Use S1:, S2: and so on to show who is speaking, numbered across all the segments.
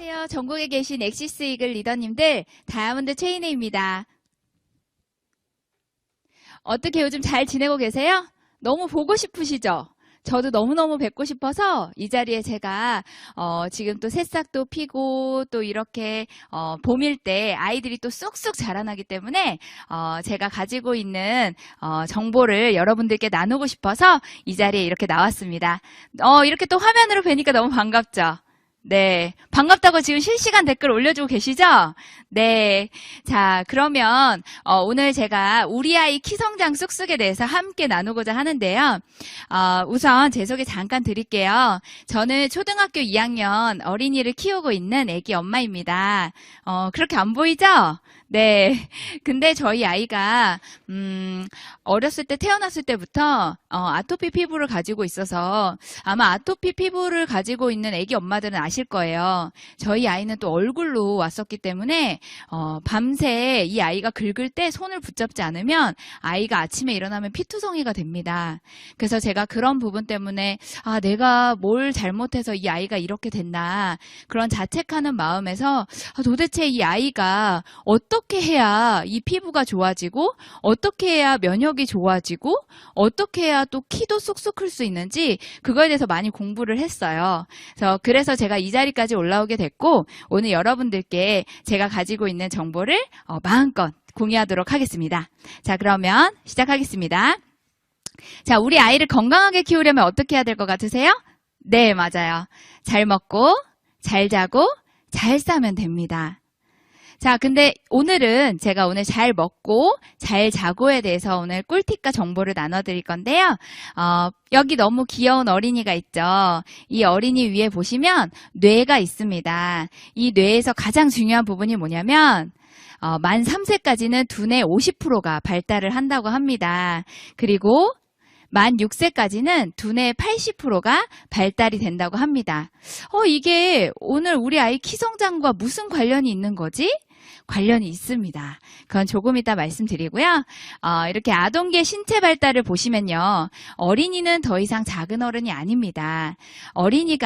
S1: 안녕하세요. 전국에 계신 엑시스 이글 리더님들, 다이아몬드 체인혜입니다. 어떻게 요즘 잘 지내고 계세요? 너무 보고 싶으시죠? 저도 너무너무 뵙고 싶어서 이 자리에 제가 지금 또 새싹도 피고 또 이렇게 봄일 때 아이들이 또 쑥쑥 자라나기 때문에 제가 가지고 있는 정보를 여러분들께 나누고 싶어서 이 자리에 이렇게 나왔습니다. 이렇게 또 화면으로 뵈니까 너무 반갑죠? 네. 반갑다고 지금 실시간 댓글 올려주고 계시죠? 네. 자, 그러면, 오늘 제가 우리 아이 키성장 쑥쑥에 대해서 함께 나누고자 하는데요. 우선 제 소개 잠깐 드릴게요. 저는 초등학교 2학년 어린이를 키우고 있는 애기 엄마입니다. 그렇게 안 보이죠? 네. 근데 저희 아이가, 어렸을 때 태어났을 때부터, 아토피 피부를 가지고 있어서 아마 아토피 피부를 가지고 있는 애기 엄마들은 아실 거예요. 저희 아이는 또 얼굴로 왔었기 때문에, 밤새 이 아이가 긁을 때 손을 붙잡지 않으면 아이가 아침에 일어나면 피투성이가 됩니다. 그래서 제가 그런 부분 때문에, 내가 뭘 잘못해서 이 아이가 이렇게 됐나, 그런 자책하는 마음에서 도대체 이 아이가 어떻게 해야 이 피부가 좋아지고 어떻게 해야 면역이 좋아지고 어떻게 해야 또 키도 쑥쑥 클 수 있는지 그거에 대해서 많이 공부를 했어요. 그래서 제가 이 자리까지 올라오게 됐고 오늘 여러분들께 제가 가지고 있는 정보를 마음껏 공유하도록 하겠습니다. 자, 그러면 시작하겠습니다. 자, 우리 아이를 건강하게 키우려면 어떻게 해야 될 것 같으세요? 네, 맞아요. 잘 먹고 잘 자고 잘 싸면 됩니다. 자, 근데 오늘은 제가 오늘 잘 먹고 잘 자고에 대해서 오늘 꿀팁과 정보를 나눠드릴 건데요. 여기 너무 귀여운 어린이가 있죠. 이 어린이 위에 보시면 뇌가 있습니다. 이 뇌에서 가장 중요한 부분이 뭐냐면 만 3세까지는 두뇌 50%가 발달을 한다고 합니다. 그리고 만 6세까지는 두뇌 80%가 발달이 된다고 합니다. 이게 오늘 우리 아이 키 성장과 무슨 관련이 있는 거지? 관련이 있습니다. 그건 조금 이따 말씀드리고요. 이렇게 아동기의 신체 발달을 보시면요. 어린이는 더 이상 작은 어른이 아닙니다. 어린이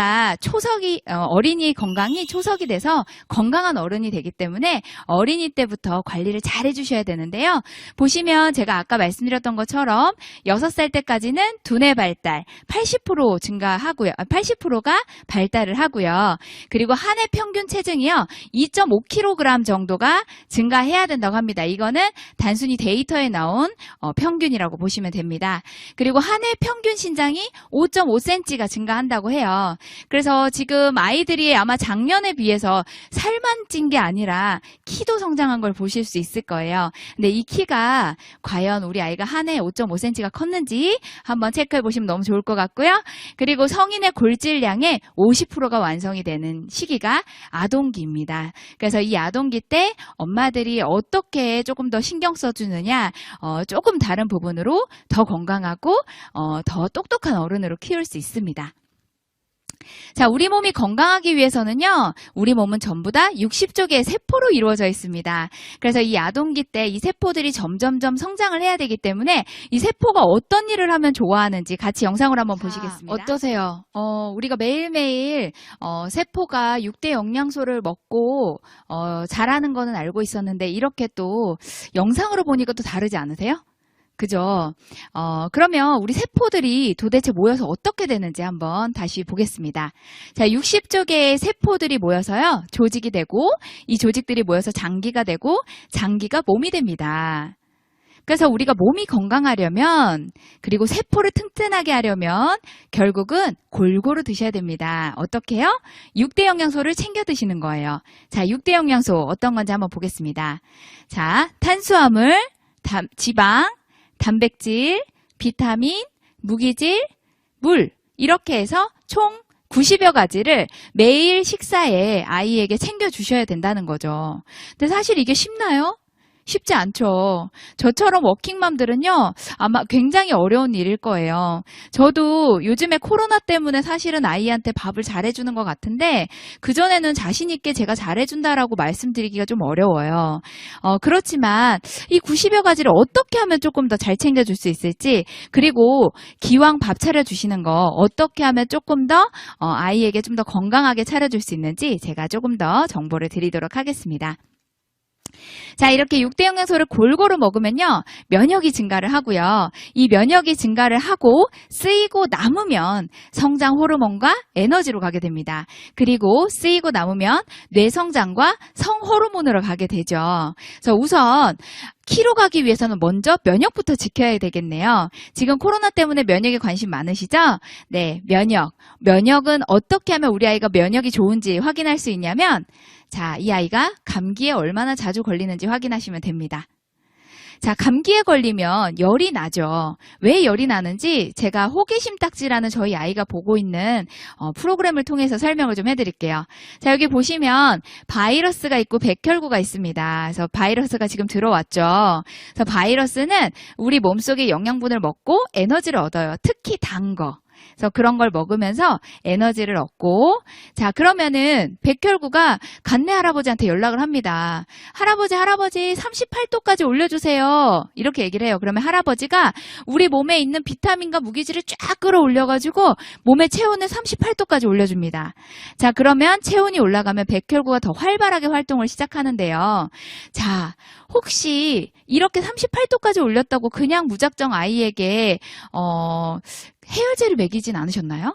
S1: 건강이 초석이 돼서 건강한 어른이 되기 때문에 어린이 때부터 관리를 잘 해주셔야 되는데요. 보시면 제가 아까 말씀드렸던 것처럼 6살 때까지는 두뇌 발달 80% 증가하고요. 80%가 발달을 하고요. 그리고 한 해 평균 체중이요. 2.5kg 정도가 증가해야 된다고 합니다. 이거는 단순히 데이터에 나온 평균이라고 보시면 됩니다. 그리고 한 해 평균 신장이 5.5cm가 증가한다고 해요. 그래서 지금 아이들이 아마 작년에 비해서 살만 찐 게 아니라 키도 성장한 걸 보실 수 있을 거예요. 근데 이 키가 과연 우리 아이가 한 해 5.5cm가 컸는지 한번 체크해 보시면 너무 좋을 것 같고요. 그리고 성인의 골질량의 50%가 완성이 되는 시기가 아동기입니다. 그래서 이 아동기 때 엄마들이 어떻게 조금 더 신경 써주느냐, 조금 다른 부분으로 더 건강하고 더 똑똑한 어른으로 키울 수 있습니다. 자, 우리 몸이 건강하기 위해서는요, 우리 몸은 전부 다 60조 개의 세포로 이루어져 있습니다. 그래서 이 아동기 때 이 세포들이 점점점 성장을 해야 되기 때문에 이 세포가 어떤 일을 하면 좋아하는지 같이 영상으로 한번 보시겠습니다. 어떠세요? 우리가 매일매일 세포가 6대 영양소를 먹고 자라는 거는 알고 있었는데 이렇게 또 영상으로 보니까 또 다르지 않으세요? 그죠? 그러면 우리 세포들이 도대체 모여서 어떻게 되는지 한번 다시 보겠습니다. 자, 60조 개의 세포들이 모여서요, 조직이 되고, 이 조직들이 모여서 장기가 되고, 장기가 몸이 됩니다. 그래서 우리가 몸이 건강하려면, 그리고 세포를 튼튼하게 하려면, 결국은 골고루 드셔야 됩니다. 어떻게 해요? 6대 영양소를 챙겨 드시는 거예요. 자, 6대 영양소 어떤 건지 한번 보겠습니다. 자, 탄수화물, 지방, 단백질, 비타민, 무기질, 물 이렇게 해서 총 90여 가지를 매일 식사에 아이에게 챙겨주셔야 된다는 거죠. 근데 사실 이게 쉽나요? 쉽지 않죠. 저처럼 워킹맘들은요, 아마 굉장히 어려운 일일 거예요. 저도 요즘에 코로나 때문에 사실은 아이한테 밥을 잘해주는 것 같은데, 그전에는 자신 있게 제가 잘해준다라고 말씀드리기가 좀 어려워요. 그렇지만 이 90여 가지를 어떻게 하면 조금 더 잘 챙겨줄 수 있을지, 그리고 기왕 밥 차려주시는 거 어떻게 하면 조금 더 아이에게 좀 더 건강하게 차려줄 수 있는지 제가 조금 더 정보를 드리도록 하겠습니다. 자, 이렇게 6대 영양소를 골고루 먹으면요, 면역이 증가를 하고요. 이 면역이 증가를 하고 쓰이고 남으면 성장 호르몬과 에너지로 가게 됩니다. 그리고 쓰이고 남으면 뇌 성장과 성 호르몬으로 가게 되죠. 그래서 우선 키로 가기 위해서는 먼저 면역부터 지켜야 되겠네요. 지금 코로나 때문에 면역에 관심 많으시죠? 네, 면역은 어떻게 하면 우리 아이가 면역이 좋은지 확인할 수 있냐면, 자, 이 아이가 감기에 얼마나 자주 걸리는지 확인하시면 됩니다. 자, 감기에 걸리면 열이 나죠. 왜 열이 나는지 제가 호기심 딱지라는 저희 아이가 보고 있는 프로그램을 통해서 설명을 좀 해드릴게요. 자, 여기 보시면 바이러스가 있고 백혈구가 있습니다. 그래서 바이러스가 지금 들어왔죠. 그래서 바이러스는 우리 몸속에 영양분을 먹고 에너지를 얻어요. 특히 단 거. 그래서 그런 걸 먹으면서 에너지를 얻고, 자, 그러면은 백혈구가 간내 할아버지한테 연락을 합니다. 할아버지 38도까지 올려주세요. 이렇게 얘기를 해요. 그러면 할아버지가 우리 몸에 있는 비타민과 무기질을 쫙 끌어올려가지고 몸의 체온을 38도까지 올려줍니다. 자, 그러면 체온이 올라가면 백혈구가 더 활발하게 활동을 시작하는데요. 자, 혹시 이렇게 38도까지 올렸다고 그냥 무작정 아이에게 해열제를 먹이진 않으셨나요?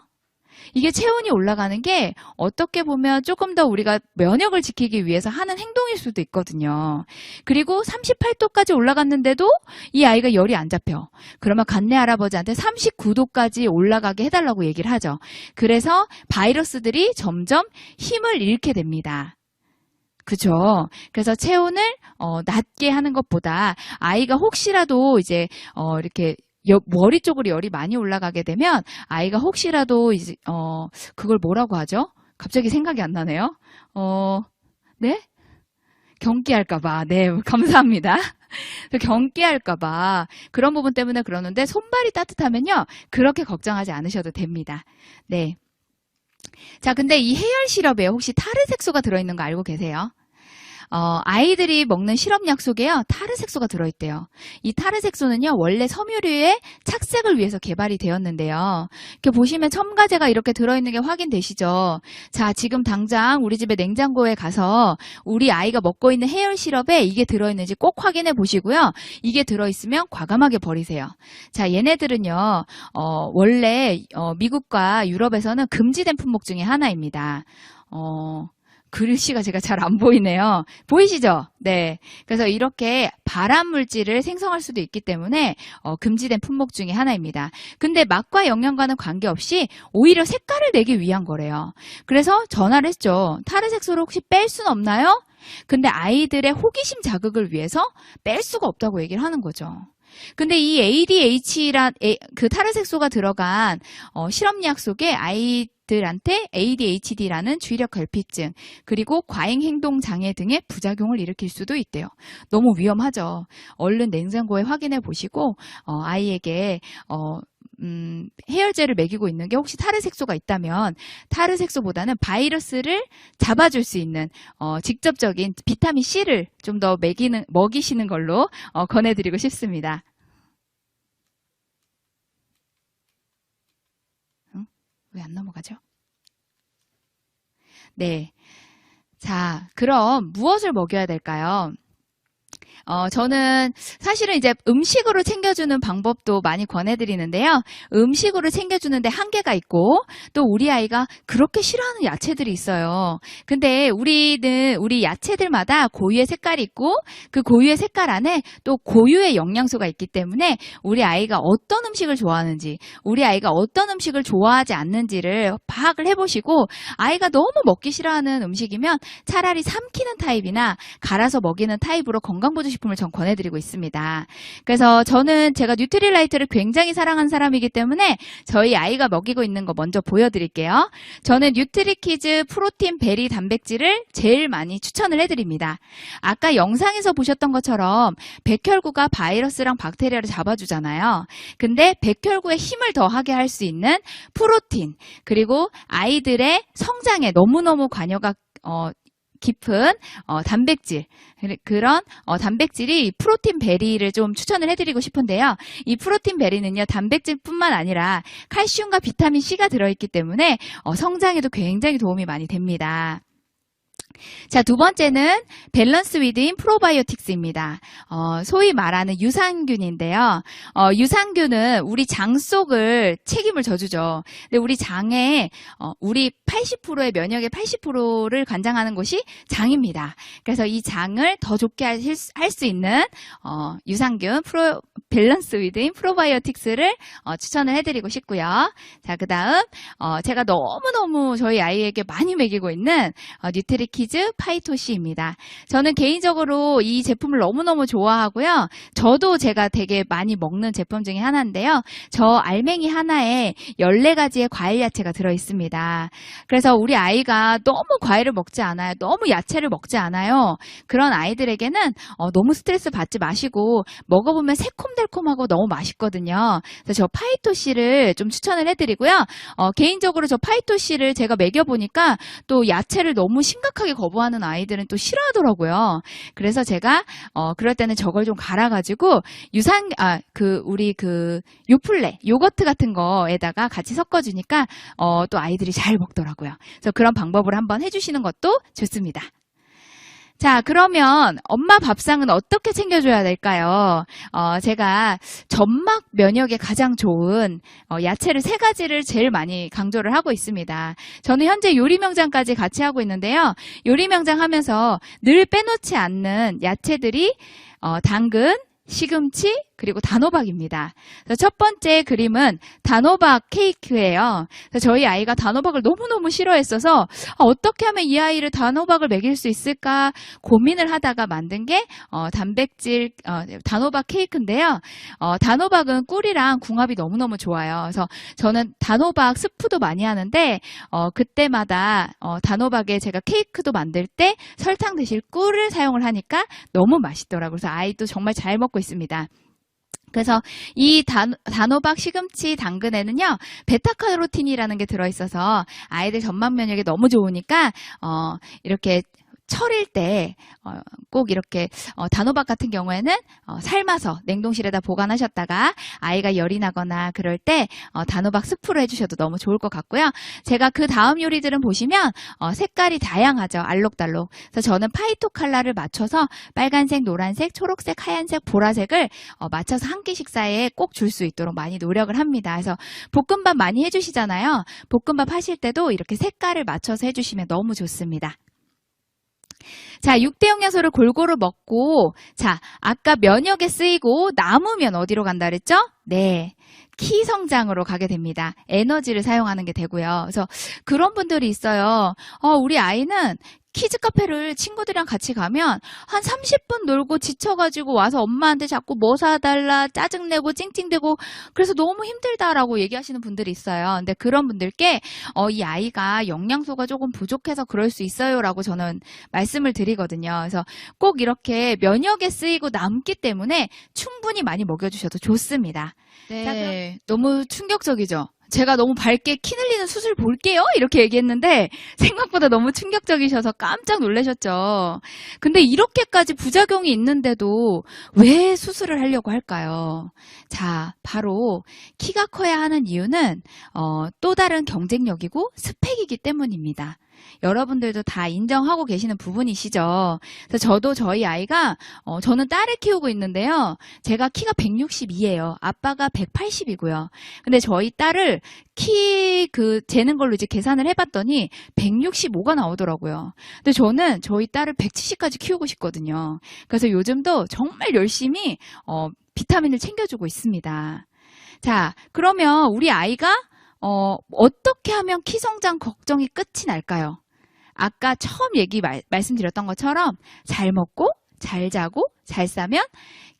S1: 이게 체온이 올라가는 게 어떻게 보면 조금 더 우리가 면역을 지키기 위해서 하는 행동일 수도 있거든요. 그리고 38도까지 올라갔는데도 이 아이가 열이 안 잡혀. 그러면 간내 할아버지한테 39도까지 올라가게 해달라고 얘기를 하죠. 그래서 바이러스들이 점점 힘을 잃게 됩니다. 그죠? 그래서 체온을 낮게 하는 것보다 아이가 혹시라도 이제 이렇게 머리 쪽으로 열이 많이 올라가게 되면 아이가 혹시라도 이제 그걸 뭐라고 하죠? 갑자기 생각이 안 나네요. 네? 경기할까봐. 네, 감사합니다. 경기할까봐 그런 부분 때문에 그러는데 손발이 따뜻하면요, 그렇게 걱정하지 않으셔도 됩니다. 네. 자, 근데 이 해열 시럽에 혹시 타르색소가 들어있는 거 알고 계세요? 아이들이 먹는 시럽약 속에요, 타르색소가 들어있대요. 이 타르색소는요, 원래 섬유류의 착색을 위해서 개발이 되었는데요. 이렇게 보시면 첨가제가 이렇게 들어있는 게 확인되시죠? 자, 지금 당장 우리 집에 냉장고에 가서 우리 아이가 먹고 있는 해열 시럽에 이게 들어있는지 꼭 확인해 보시고요. 이게 들어있으면 과감하게 버리세요. 자, 얘네들은요, 원래 미국과 유럽에서는 금지된 품목 중에 하나입니다. 글씨가 제가 잘 안 보이네요. 보이시죠? 네. 그래서 이렇게 발암 물질을 생성할 수도 있기 때문에 금지된 품목 중에 하나입니다. 근데 맛과 영양과는 관계없이 오히려 색깔을 내기 위한 거래요. 그래서 전화를 했죠. 타르색소를 혹시 뺄 수는 없나요? 근데 아이들의 호기심 자극을 위해서 뺄 수가 없다고 얘기를 하는 거죠. 근데 이 그 타르색소가 들어간 실험약 속에 아이들한테 ADHD라는 주의력 결핍증, 그리고 과잉 행동 장애 등의 부작용을 일으킬 수도 있대요. 너무 위험하죠. 얼른 냉장고에 확인해 보시고 아이에게 해열제를 먹이고 있는 게 혹시 타르색소가 있다면 타르색소보다는 바이러스를 잡아줄 수 있는 직접적인 비타민 C를 좀 더 먹이시는 걸로 권해드리고 싶습니다. 왜 안 넘어가죠? 네. 자, 그럼 무엇을 먹여야 될까요? 저는 사실은 이제 음식으로 챙겨주는 방법도 많이 권해드리는데요. 음식으로 챙겨주는데 한계가 있고, 또 우리 아이가 그렇게 싫어하는 야채들이 있어요. 근데 우리 야채들마다 고유의 색깔이 있고, 그 고유의 색깔 안에 또 고유의 영양소가 있기 때문에 우리 아이가 어떤 음식을 좋아하는지, 우리 아이가 어떤 음식을 좋아하지 않는지를 파악을 해보시고, 아이가 너무 먹기 싫어하는 음식이면 차라리 삼키는 타입이나 갈아서 먹이는 타입으로 건강 보조식품을 전 권해드리고 있습니다. 그래서 저는 제가 뉴트리라이트를 굉장히 사랑하는 사람이기 때문에 저희 아이가 먹이고 있는 거 먼저 보여드릴게요. 저는 뉴트리키즈 프로틴 베리 단백질을 제일 많이 추천을 해드립니다. 아까 영상에서 보셨던 것처럼 백혈구가 바이러스랑 박테리아를 잡아주잖아요. 근데 백혈구에 힘을 더하게 할 수 있는 프로틴, 그리고 아이들의 성장에 너무너무 관여가 깊은 단백질, 그런 단백질이 프로틴 베리를 좀 추천을 해드리고 싶은데요. 이 프로틴 베리는요, 단백질뿐만 아니라 칼슘과 비타민 C가 들어있기 때문에 성장에도 굉장히 도움이 많이 됩니다. 자, 두 번째는 밸런스 위드인 프로바이오틱스입니다. 소위 말하는 유산균인데요. 유산균은 우리 장 속을 책임을 져주죠. 근데 우리 장에 우리 80%의 면역의 80%를 관장하는 곳이 장입니다. 그래서 이 장을 더 좋게 할 수 있는 유산균 밸런스 위드인 프로바이오틱스를 추천을 해드리고 싶고요. 자, 그 다음 제가 너무너무 저희 아이에게 많이 먹이고 있는 뉴트리키즈 파이토시입니다. 저는 개인적으로 이 제품을 너무너무 좋아하고요. 저도 제가 되게 많이 먹는 제품 중에 하나인데요. 저 알맹이 하나에 14가지의 과일 야채가 들어있습니다. 그래서 우리 아이가 너무 과일을 먹지 않아요. 너무 야채를 먹지 않아요. 그런 아이들에게는 너무 스트레스 받지 마시고 먹어보면 새콤달콤하고 너무 맛있거든요. 그래서 저 파이토시를 좀 추천을 해드리고요. 개인적으로 저 파이토시를 제가 먹여보니까 또 야채를 너무 심각하게 거부하는 아이들은 또 싫어하더라고요. 그래서 제가 그럴 때는 저걸 좀 갈아가지고 우리 요플레 요거트 같은 거에다가 같이 섞어주니까 또 아이들이 잘 먹더라고요. 그래서 그런 방법을 한번 해주시는 것도 좋습니다. 자, 그러면 엄마 밥상은 어떻게 챙겨줘야 될까요? 제가 점막 면역에 가장 좋은 야채를 3가지를 제일 많이 강조를 하고 있습니다. 저는 현재 요리명장까지 같이 하고 있는데요. 요리명장 하면서 늘 빼놓지 않는 야채들이 당근, 시금치, 그리고 단호박입니다. 첫 번째 그림은 단호박 케이크예요. 저희 아이가 단호박을 너무너무 싫어했어서 어떻게 하면 이 아이를 단호박을 먹일 수 있을까 고민을 하다가 만든 게 단호박 케이크인데요. 단호박은 꿀이랑 궁합이 너무너무 좋아요. 그래서 저는 단호박 스프도 많이 하는데 그때마다 단호박에 제가 케이크도 만들 때 설탕 대신 꿀을 사용을 하니까 너무 맛있더라고요. 그래서 아이도 정말 잘 먹고 있습니다. 그래서 이 단호박, 시금치, 당근에는요, 베타카로틴이라는 게 들어있어서 아이들 점막 면역에 너무 좋으니까 이렇게 철일 때 꼭 이렇게 단호박 같은 경우에는 삶아서 냉동실에다 보관하셨다가 아이가 열이 나거나 그럴 때 단호박 스프로 해주셔도 너무 좋을 것 같고요. 제가 그 다음 요리들은 보시면 색깔이 다양하죠. 알록달록. 그래서 저는 파이토 컬러를 맞춰서 빨간색, 노란색, 초록색, 하얀색, 보라색을 맞춰서 한 끼 식사에 꼭 줄 수 있도록 많이 노력을 합니다. 그래서 볶음밥 많이 해주시잖아요. 볶음밥 하실 때도 이렇게 색깔을 맞춰서 해주시면 너무 좋습니다. 자, 6대 영양소를 골고루 먹고, 자, 아까 면역에 쓰이고 남으면 어디로 간다 그랬죠? 네. 키 성장으로 가게 됩니다. 에너지를 사용하는 게 되고요. 그래서 그런 분들이 있어요. 우리 아이는 키즈 카페를 친구들이랑 같이 가면 한 30분 놀고 지쳐가지고 와서 엄마한테 자꾸 뭐 사달라 짜증내고 찡찡대고 그래서 너무 힘들다라고 얘기하시는 분들이 있어요. 근데 그런 분들께 이 아이가 영양소가 조금 부족해서 그럴 수 있어요라고 저는 말씀을 드리거든요. 그래서 꼭 이렇게 면역에 쓰이고 남기 때문에 충분히 많이 먹여주셔도 좋습니다. 네, 자, 너무 충격적이죠? 제가 너무 밝게 키 늘리는 수술 볼게요 이렇게 얘기했는데 생각보다 너무 충격적이셔서 깜짝 놀라셨죠. 근데 이렇게까지 부작용이 있는데도 왜 수술을 하려고 할까요? 자, 바로 키가 커야 하는 이유는 또 다른 경쟁력이고 스펙이기 때문입니다. 여러분들도 다 인정하고 계시는 부분이시죠. 그래서 저도 저희 아이가 저는 딸을 키우고 있는데요. 제가 키가 162예요. 아빠가 180이고요. 근데 저희 딸을 재는 걸로 이제 계산을 해봤더니 165가 나오더라고요. 근데 저는 저희 딸을 170까지 키우고 싶거든요. 그래서 요즘도 정말 열심히 비타민을 챙겨주고 있습니다. 자, 그러면 우리 아이가 어떻게 하면 키 성장 걱정이 끝이 날까요? 아까 처음 말씀드렸던 것처럼 잘 먹고 잘 자고 잘 싸면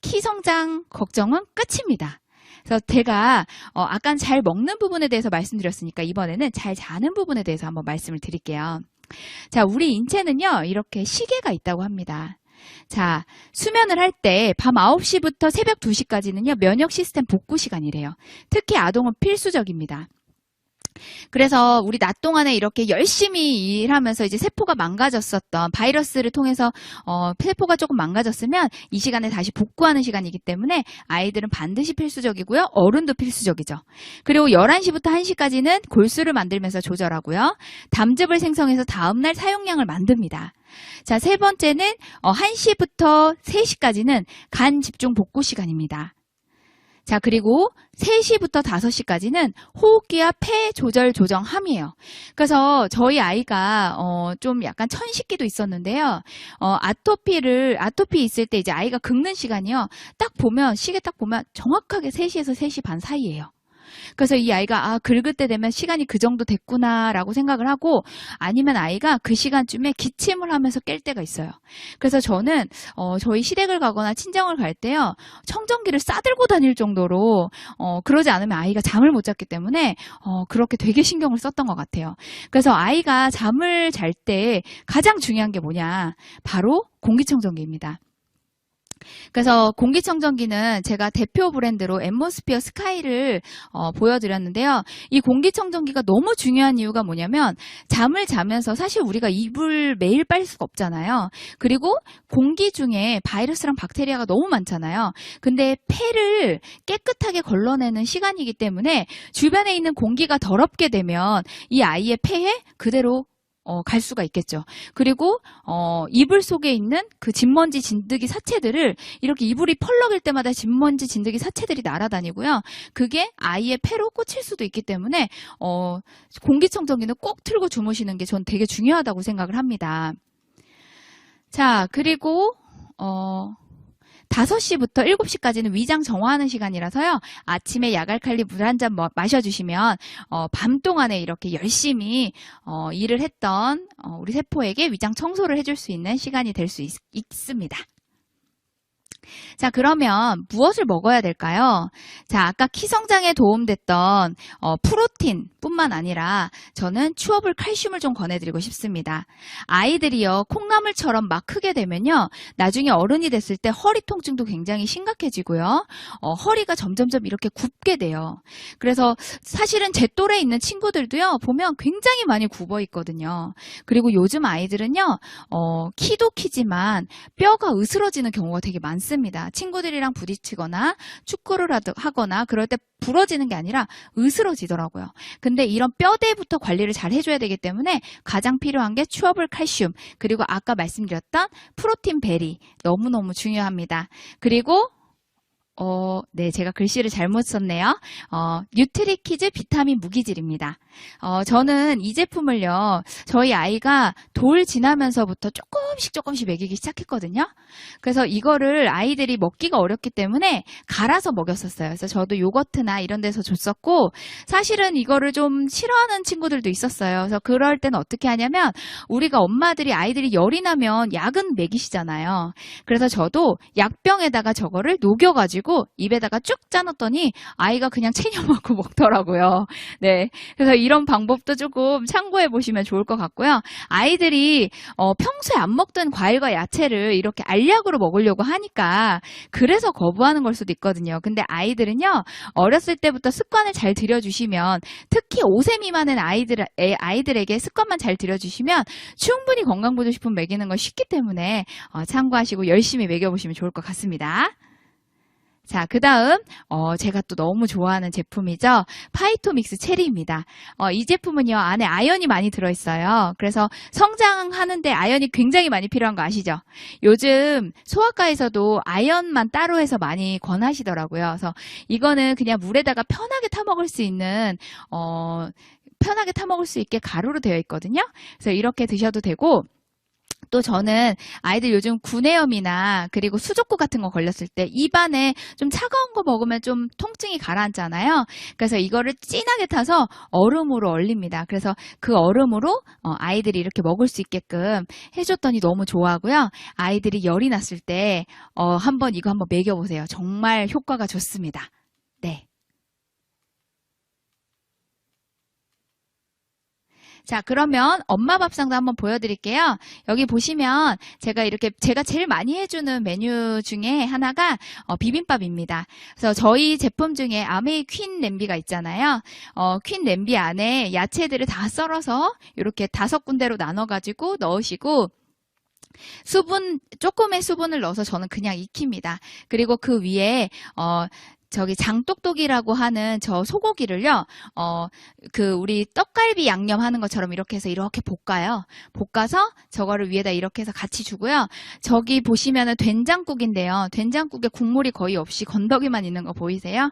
S1: 키 성장 걱정은 끝입니다. 그래서 제가 아까 잘 먹는 부분에 대해서 말씀드렸으니까 이번에는 잘 자는 부분에 대해서 한번 말씀을 드릴게요. 자, 우리 인체는요, 이렇게 시계가 있다고 합니다. 자, 수면을 할 때 밤 9시부터 새벽 2시까지는요, 면역 시스템 복구 시간이래요. 특히 아동은 필수적입니다. 그래서 우리 낮 동안에 이렇게 열심히 일하면서 이제 세포가 망가졌었던 바이러스를 통해서 세포가 조금 망가졌으면 이 시간에 다시 복구하는 시간이기 때문에 아이들은 반드시 필수적이고요. 어른도 필수적이죠. 그리고 11시부터 1시까지는 골수를 만들면서 조절하고요. 담즙을 생성해서 다음날 사용량을 만듭니다. 자, 세 번째는 1시부터 3시까지는 간 집중 복구 시간입니다. 자, 그리고 3시부터 5시까지는 호흡기와 폐 조절 조정함이에요. 그래서 저희 아이가 좀 약간 천식기도 있었는데요. 아토피 있을 때 이제 아이가 긁는 시간이요. 딱 보면 시계 딱 보면 정확하게 3시에서 3시 반 사이예요. 그래서 이 아이가 긁을 때 되면 시간이 그 정도 됐구나라고 생각을 하고, 아니면 아이가 그 시간쯤에 기침을 하면서 깰 때가 있어요. 그래서 저는 저희 시댁을 가거나 친정을 갈 때요, 청정기를 싸들고 다닐 정도로 그러지 않으면 아이가 잠을 못 잤기 때문에 그렇게 되게 신경을 썼던 것 같아요. 그래서 아이가 잠을 잘 때 가장 중요한 게 뭐냐, 바로 공기청정기입니다. 그래서 공기청정기는 제가 대표 브랜드로 앰모스피어 스카이를 보여드렸는데요. 이 공기청정기가 너무 중요한 이유가 뭐냐면, 잠을 자면서 사실 우리가 이불 매일 빨 수가 없잖아요. 그리고 공기 중에 바이러스랑 박테리아가 너무 많잖아요. 근데 폐를 깨끗하게 걸러내는 시간이기 때문에 주변에 있는 공기가 더럽게 되면 이 아이의 폐에 그대로 갈 수가 있겠죠. 그리고 이불 속에 있는 그 진먼지 진드기 사체들을, 이렇게 이불이 펄럭일 때마다 진먼지 진드기 사체들이 날아다니고요. 그게 아이의 폐로 꽂힐 수도 있기 때문에 공기청정기는 꼭 틀고 주무시는 게 전 되게 중요하다고 생각을 합니다. 자, 그리고 5시부터 7시까지는 위장 정화하는 시간이라서요. 아침에 야갈칼리 물 한 잔 마셔주시면 밤 동안에 이렇게 열심히 일을 했던 우리 세포에게 위장 청소를 해줄 수 있는 시간이 될 수 있습니다. 자, 그러면 무엇을 먹어야 될까요? 자, 아까 키 성장에 도움됐던 프로틴 뿐만 아니라 저는 추어블 칼슘을 좀 권해드리고 싶습니다. 아이들이요, 콩나물처럼 막 크게 되면요, 나중에 어른이 됐을 때 허리 통증도 굉장히 심각해지고요, 허리가 점점점 이렇게 굽게 돼요. 그래서 사실은 제 또래에 있는 친구들도요, 보면 굉장히 많이 굽어 있거든요. 그리고 요즘 아이들은요, 키도 키지만 뼈가 으스러지는 경우가 되게 많습니다. 친구들이랑 부딪히거나 축구를 하거나 그럴 때 부러지는 게 아니라 으스러지더라고요. 근데 이런 뼈대부터 관리를 잘 해줘야 되기 때문에 가장 필요한 게 추어블 칼슘, 그리고 아까 말씀드렸던 프로틴 베리, 너무너무 중요합니다. 그리고 네, 제가 글씨를 잘못 썼네요. 뉴트리키즈 비타민 무기질입니다. 저는 이 제품을요, 저희 아이가 돌 지나면서부터 조금씩 먹이기 시작했거든요. 그래서 이거를 아이들이 먹기가 어렵기 때문에 갈아서 먹였었어요. 그래서 저도 요거트나 이런 데서 줬었고, 사실은 이거를 좀 싫어하는 친구들도 있었어요. 그래서 그럴 때는 어떻게 하냐면, 우리가 엄마들이 아이들이 열이 나면 약은 먹이시잖아요. 그래서 저도 약병에다가 저거를 녹여가지고 입에다가 쭉 짜놨더니 아이가 그냥 체념하고 먹더라고요. 네, 그래서 이런 방법도 조금 참고해 보시면 좋을 것 같고요. 아이들이 평소에 안 먹던 과일과 야채를 이렇게 알약으로 먹으려고 하니까 그래서 거부하는 걸 수도 있거든요. 근데 아이들은요, 어렸을 때부터 습관을 잘 들여주시면, 특히 5세 미만의 아이들에게 습관만 잘 들여주시면 충분히 건강보조식품 먹이는 건 쉽기 때문에 참고하시고 열심히 먹여보시면 좋을 것 같습니다. 자, 그 다음 제가 또 너무 좋아하는 제품이죠. 파이토믹스 체리입니다. 이 제품은요, 안에 아연이 많이 들어있어요. 그래서 성장하는데 아연이 굉장히 많이 필요한 거 아시죠? 요즘 소아과에서도 아연만 따로 해서 많이 권하시더라고요. 그래서 이거는 그냥 물에다가 편하게 타먹을 수 있는 편하게 타먹을 수 있게 가루로 되어 있거든요. 그래서 이렇게 드셔도 되고, 또 저는 아이들 요즘 구내염이나 그리고 수족구 같은 거 걸렸을 때 입안에 좀 차가운 거 먹으면 좀 통증이 가라앉잖아요. 그래서 이거를 진하게 타서 얼음으로 얼립니다. 그래서 그 얼음으로 아이들이 이렇게 먹을 수 있게끔 해줬더니 너무 좋아하고요. 아이들이 열이 났을 때 한번 이거 한번 먹여보세요. 정말 효과가 좋습니다. 네. 자, 그러면 엄마 밥상도 한번 보여드릴게요. 여기 보시면 제가 제일 많이 해주는 메뉴 중에 하나가 비빔밥입니다. 그래서 저희 제품 중에 아메이 퀸 냄비가 있잖아요. 퀸 냄비 안에 야채들을 다 썰어서 이렇게 5군데로 나눠가지고 넣으시고 조금의 수분을 넣어서 저는 그냥 익힙니다. 그리고 그 위에 장똑똑이라고 하는 저 소고기를요, 우리 떡갈비 양념 하는 것처럼 이렇게 해서 이렇게 볶아요. 볶아서 저거를 위에다 이렇게 해서 같이 주고요. 저기 보시면은 된장국인데요. 된장국에 국물이 거의 없이 건더기만 있는 거 보이세요?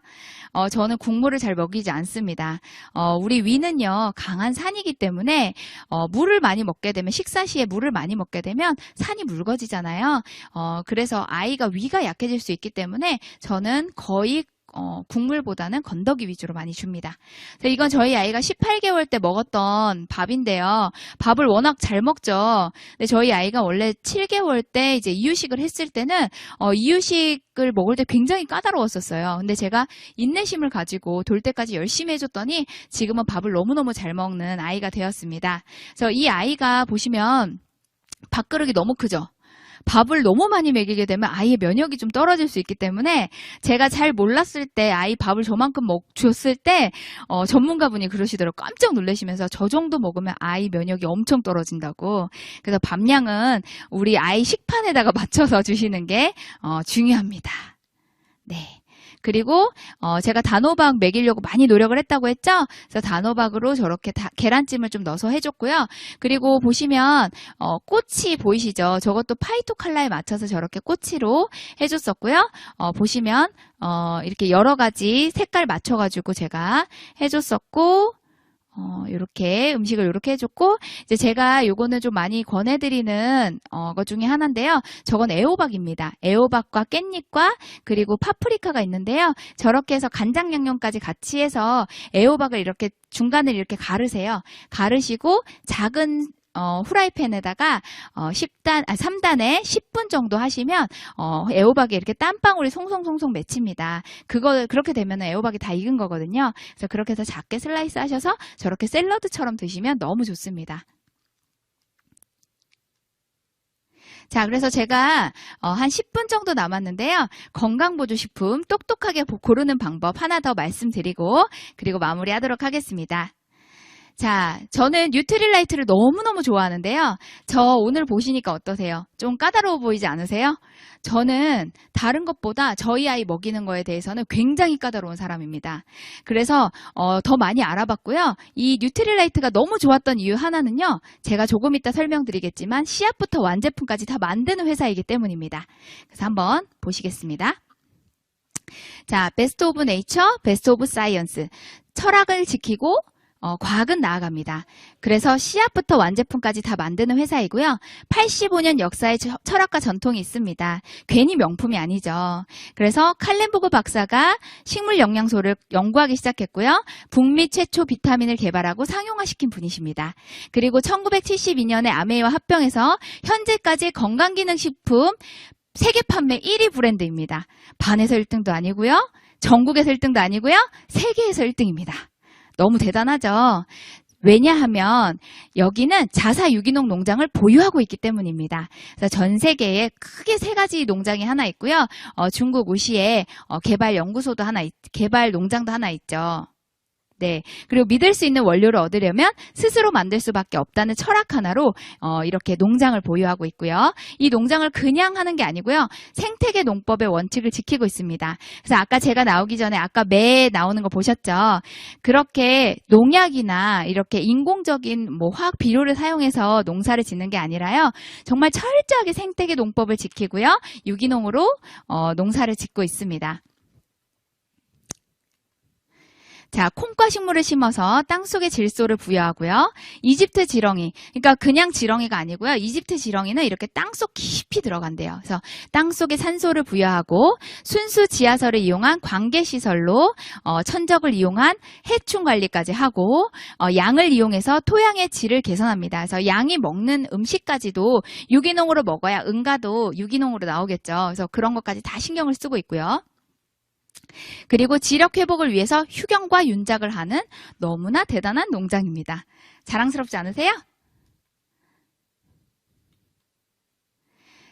S1: 저는 국물을 잘 먹이지 않습니다. 우리 위는요, 강한 산이기 때문에, 물을 많이 먹게 되면, 식사 시에 물을 많이 먹게 되면 산이 묽어지잖아요. 그래서 아이가 위가 약해질 수 있기 때문에 저는 거의 국물보다는 건더기 위주로 많이 줍니다. 이건 저희 아이가 18개월 때 먹었던 밥인데요. 밥을 워낙 잘 먹죠. 근데 저희 아이가 원래 7개월 때 이제 이유식을 했을 때는 이유식을 먹을 때 굉장히 까다로웠었어요. 근데 제가 인내심을 가지고 돌 때까지 열심히 해줬더니 지금은 밥을 너무너무 잘 먹는 아이가 되었습니다. 그래서 이 아이가 보시면 밥그릇이 너무 크죠. 밥을 너무 많이 먹이게 되면 아이의 면역이 좀 떨어질 수 있기 때문에 제가 잘 몰랐을 때 아이 밥을 저만큼 줬을 때 전문가분이 그러시더라고요. 깜짝 놀라시면서 저 정도 먹으면 아이 면역이 엄청 떨어진다고. 그래서 밥량은 우리 아이 식판에다가 맞춰서 주시는 게 중요합니다. 네. 그리고 제가 단호박 먹이려고 많이 노력을 했다고 했죠. 그래서 단호박으로 저렇게 계란찜을 좀 넣어서 해줬고요. 그리고 보시면 꼬치 보이시죠? 저것도 파이토 칼라에 맞춰서 저렇게 꼬치로 해줬었고요. 보시면 이렇게 여러 가지 색깔 맞춰가지고 제가 해줬었고, 이렇게 음식을 이렇게 해줬고, 이제 제가 요거는 좀 많이 권해드리는 것 중에 하나인데요. 저건 애호박입니다. 애호박과 깻잎과 그리고 파프리카가 있는데요. 저렇게 해서 간장 양념까지 같이 해서 애호박을 이렇게 중간을 이렇게 가르세요. 가르시고 작은 후라이팬에다가 3단에 10분 정도 하시면 애호박이 이렇게 땀방울이 송송송송 맺힙니다. 그렇게 되면 애호박이 다 익은 거거든요. 그래서 그렇게 해서 작게 슬라이스 하셔서 저렇게 샐러드처럼 드시면 너무 좋습니다. 자, 그래서 제가 한 10분 정도 남았는데요. 건강보조식품 똑똑하게 고르는 방법 하나 더 말씀드리고 그리고 마무리하도록 하겠습니다. 자, 저는 뉴트릴라이트를 너무너무 좋아하는데요. 저 오늘 보시니까 어떠세요? 좀 까다로워 보이지 않으세요? 저는 다른 것보다 저희 아이 먹이는 거에 대해서는 굉장히 까다로운 사람입니다. 그래서 더 많이 알아봤고요. 이 뉴트릴라이트가 너무 좋았던 이유 하나는요. 제가 조금 이따 설명드리겠지만 씨앗부터 완제품까지 다 만드는 회사이기 때문입니다. 그래서 한번 보시겠습니다. 자, 베스트 오브 네이처, 베스트 오브 사이언스. 철학을 지키고 과학은 나아갑니다. 그래서 씨앗부터 완제품까지 다 만드는 회사이고요. 85년 역사의 철학과 전통이 있습니다. 괜히 명품이 아니죠. 그래서 칼렌보그 박사가 식물 영양소를 연구하기 시작했고요. 북미 최초 비타민을 개발하고 상용화시킨 분이십니다. 그리고 1972년에 아메이와 합병해서 현재까지 건강기능식품 세계 판매 1위 브랜드입니다. 반에서 1등도 아니고요. 전국에서 1등도 아니고요. 세계에서 1등입니다. 너무 대단하죠. 왜냐하면 여기는 자사 유기농 농장을 보유하고 있기 때문입니다. 그래서 전 세계에 크게 3가지 농장이 하나 있고요. 중국 우시에 개발 농장도 하나 있죠. 네. 그리고 믿을 수 있는 원료를 얻으려면 스스로 만들 수밖에 없다는 철학 하나로 이렇게 농장을 보유하고 있고요. 이 농장을 그냥 하는 게 아니고요. 생태계 농법의 원칙을 지키고 있습니다. 그래서 아까 제가 나오기 전에 아까 매 나오는 거 보셨죠? 그렇게 농약이나 이렇게 인공적인 화학 비료를 사용해서 농사를 짓는 게 아니라요. 정말 철저하게 생태계 농법을 지키고요. 유기농으로 농사를 짓고 있습니다. 자, 콩과 식물을 심어서 땅속에 질소를 부여하고요. 이집트 지렁이, 그러니까 그냥 지렁이가 아니고요. 이집트 지렁이는 이렇게 땅속 깊이 들어간대요. 그래서 땅속에 산소를 부여하고 순수 지하설을 이용한 관계시설로 천적을 이용한 해충 관리까지 하고 양을 이용해서 토양의 질을 개선합니다. 그래서 양이 먹는 음식까지도 유기농으로 먹어야 응가도 유기농으로 나오겠죠. 그래서 그런 것까지 다 신경을 쓰고 있고요. 그리고 지력 회복을 위해서 휴경과 윤작을 하는 너무나 대단한 농장입니다. 자랑스럽지 않으세요?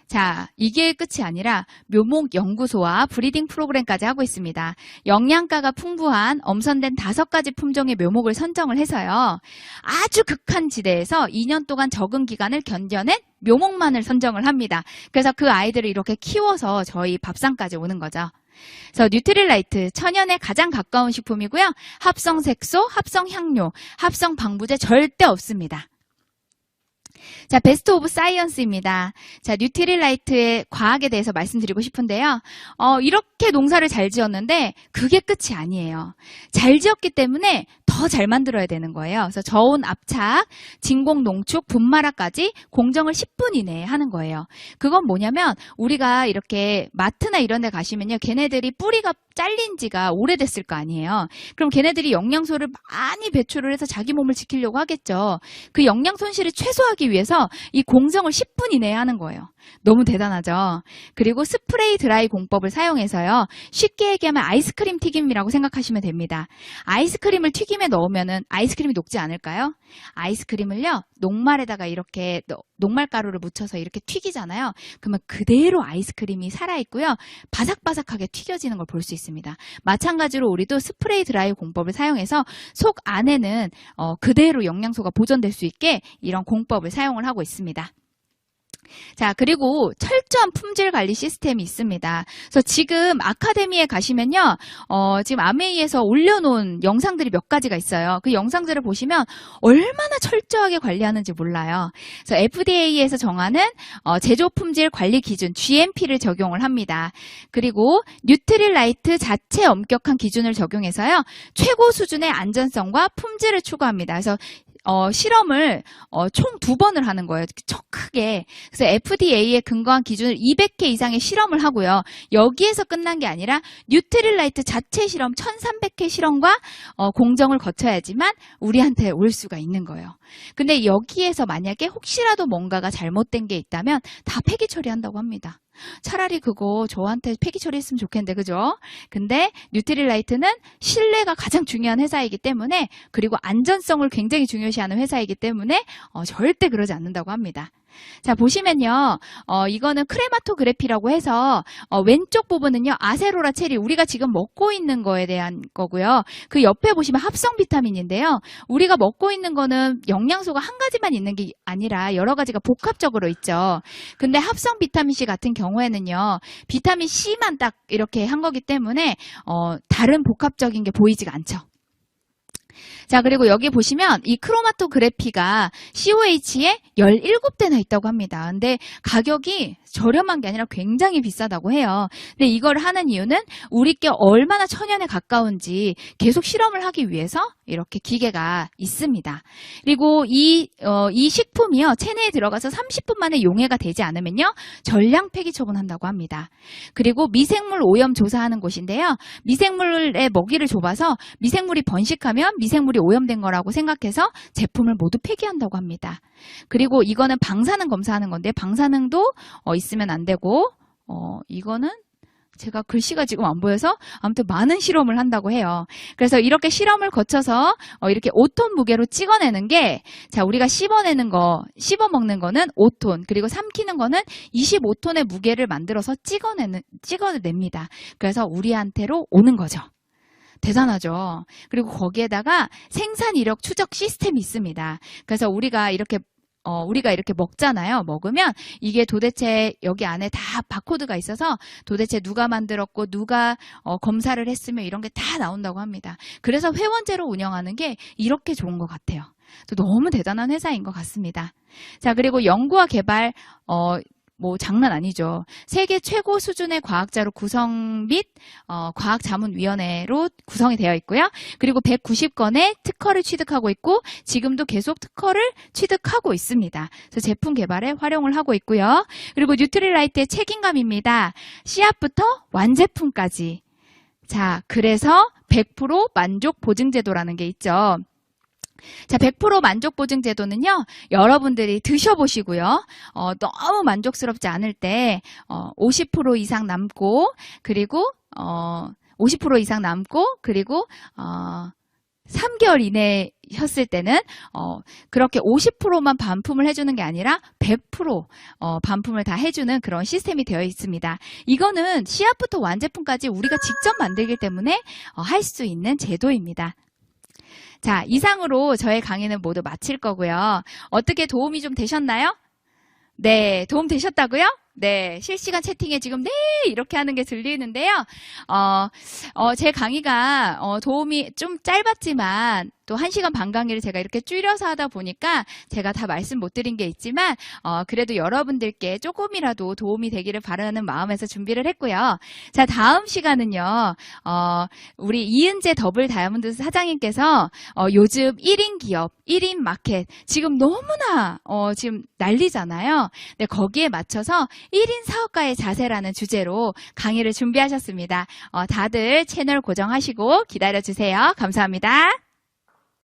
S1: 자, 이게 끝이 아니라 묘목 연구소와 브리딩 프로그램까지 하고 있습니다. 영양가가 풍부한 엄선된 5가지 품종의 묘목을 선정을 해서요. 아주 극한 지대에서 2년 동안 적응 기간을 견뎌낸 묘목만을 선정을 합니다. 그래서 그 아이들을 이렇게 키워서 저희 밥상까지 오는 거죠. 그래서 뉴트릴라이트, 천연에 가장 가까운 식품이고요. 합성 색소, 합성 향료, 합성 방부제 절대 없습니다. 자, 베스트 오브 사이언스입니다. 자, 뉴트릴라이트의 과학에 대해서 말씀드리고 싶은데요. 이렇게 농사를 잘 지었는데 그게 끝이 아니에요. 잘 지었기 때문에 더 잘 만들어야 되는 거예요. 그래서 저온 압착, 진공 농축, 분마라까지 공정을 10분 이내에 하는 거예요. 그건 뭐냐면 우리가 이렇게 마트나 이런 데 가시면요. 걔네들이 뿌리가 잘린 지가 오래됐을 거 아니에요. 그럼 걔네들이 영양소를 많이 배출을 해서 자기 몸을 지키려고 하겠죠. 그 영양 손실을 최소화하기 위해서 이 공정을 10분 이내에 하는 거예요. 너무 대단하죠. 그리고 스프레이 드라이 공법을 사용해서요. 쉽게 얘기하면 아이스크림 튀김이라고 생각하시면 됩니다. 아이스크림을 튀김에 넣으면은 아이스크림이 녹지 않을까요? 아이스크림을요. 녹말에다가 이렇게 녹말가루를 묻혀서 이렇게 튀기잖아요. 그러면 그대로 아이스크림이 살아있고요. 바삭바삭하게 튀겨지는 걸 볼 수 있습니다. 마찬가지로 우리도 스프레이 드라이 공법을 사용해서 속 안에는 그대로 영양소가 보존될 수 있게 이런 공법을 사용을 하고 있습니다. 자, 그리고 철저한 품질 관리 시스템이 있습니다. 그래서 지금 아카데미에 가시면요, 지금 아메이에서 올려놓은 영상들이 몇 가지가 있어요. 그 영상들을 보시면 얼마나 철저하게 관리하는지 몰라요. 그래서 FDA에서 정하는 제조 품질 관리 기준 GMP를 적용을 합니다. 그리고 뉴트릴라이트 자체 엄격한 기준을 적용해서요, 최고 수준의 안전성과 품질을 추구합니다. 그래서 실험을 총 2번을 하는 거예요. çok 크게. 그래서 FDA에 근거한 기준을 200회 이상의 실험을 하고요. 여기에서 끝난 게 아니라 뉴트릴라이트 자체 실험 1300회 실험과 공정을 거쳐야지만 우리한테 올 수가 있는 거예요. 근데 여기에서 만약에 혹시라도 뭔가가 잘못된 게 있다면 다 폐기 처리한다고 합니다. 차라리 그거 저한테 폐기 처리했으면 좋겠는데, 그죠? 근데 뉴트릴라이트는 신뢰가 가장 중요한 회사이기 때문에, 그리고 안전성을 굉장히 중요시하는 회사이기 때문에 절대 그러지 않는다고 합니다. 자, 보시면요, 이거는 크레마토그래피라고 해서 왼쪽 부분은요, 아세로라 체리, 우리가 지금 먹고 있는 거에 대한 거고요. 그 옆에 보시면 합성 비타민인데요. 우리가 먹고 있는 거는 영양소가 한 가지만 있는 게 아니라 여러 가지가 복합적으로 있죠. 근데 합성 비타민 C 같은 경우에는요, 비타민 C만 딱 이렇게 한 거기 때문에 다른 복합적인 게 보이지가 않죠. 자, 그리고 여기 보시면 이 크로마토그래피가 COH에 17대나 있다고 합니다. 근데 가격이 저렴한 게 아니라 굉장히 비싸다고 해요. 근데 이걸 하는 이유는 우리께 얼마나 천연에 가까운지 계속 실험을 하기 위해서 이렇게 기계가 있습니다. 그리고 이 식품이요, 체내에 들어가서 30분 만에 용해가 되지 않으면요, 전량 폐기 처분한다고 합니다. 그리고 미생물 오염 조사하는 곳인데요, 미생물에 먹이를 줘봐서 미생물이 번식하면 미생물이 오염된 거라고 생각해서 제품을 모두 폐기한다고 합니다. 그리고 이거는 방사능 검사하는 건데 방사능도 있으면 안 되고, 이거는 제가 글씨가 지금 안 보여서 아무튼 많은 실험을 한다고 해요. 그래서 이렇게 실험을 거쳐서 이렇게 5톤 무게로 찍어내는 게, 자, 우리가 씹어먹는 거는 5톤, 그리고 삼키는 거는 25톤의 무게를 만들어서 찍어냅니다. 그래서 우리한테로 오는 거죠. 대단하죠. 그리고 거기에다가 생산 이력 추적 시스템이 있습니다. 그래서 우리가 이렇게 먹잖아요. 먹으면 이게 도대체 여기 안에 다 바코드가 있어서 도대체 누가 만들었고 누가 검사를 했으면 이런 게 다 나온다고 합니다. 그래서 회원제로 운영하는 게 이렇게 좋은 것 같아요. 또 너무 대단한 회사인 것 같습니다. 자, 그리고 연구와 개발 뭐 장난 아니죠. 세계 최고 수준의 과학자로 구성 및 과학자문위원회로 구성이 되어 있고요. 그리고 190건의 특허를 취득하고 있고 지금도 계속 특허를 취득하고 있습니다. 그래서 제품 개발에 활용을 하고 있고요. 그리고 뉴트릴라이트의 책임감입니다. 씨앗부터 완제품까지. 자, 그래서 100% 만족 보증 제도라는 게 있죠. 자, 100% 만족 보증 제도는요, 여러분들이 드셔보시고요, 너무 만족스럽지 않을 때, 50% 이상 남고, 그리고, 50% 이상 남고, 그리고, 3개월 이내였을 때는, 그렇게 50%만 반품을 해주는 게 아니라 100% 반품을 다 해주는 그런 시스템이 되어 있습니다. 이거는 씨앗부터 완제품까지 우리가 직접 만들기 때문에 할 수 있는 제도입니다. 자, 이상으로 저의 강의는 모두 마칠 거고요. 어떻게 도움이 좀 되셨나요? 네, 도움 되셨다고요? 네, 실시간 채팅에 지금 네 이렇게 하는 게 들리는데요. 제 강의가 도움이 좀 짧았지만 또 1시간 반 강의를 제가 이렇게 줄여서 하다 보니까 제가 다 말씀 못 드린 게 있지만 그래도 여러분들께 조금이라도 도움이 되기를 바라는 마음에서 준비를 했고요. 자, 다음 시간은요. 우리 이은재 더블 다이아몬드 사장님께서 요즘 1인 기업, 1인 마켓 지금 너무나 지금 난리잖아요. 네, 거기에 맞춰서 1인 사업가의 자세라는 주제로 강의를 준비하셨습니다. 다들 채널 고정하시고 기다려주세요. 감사합니다.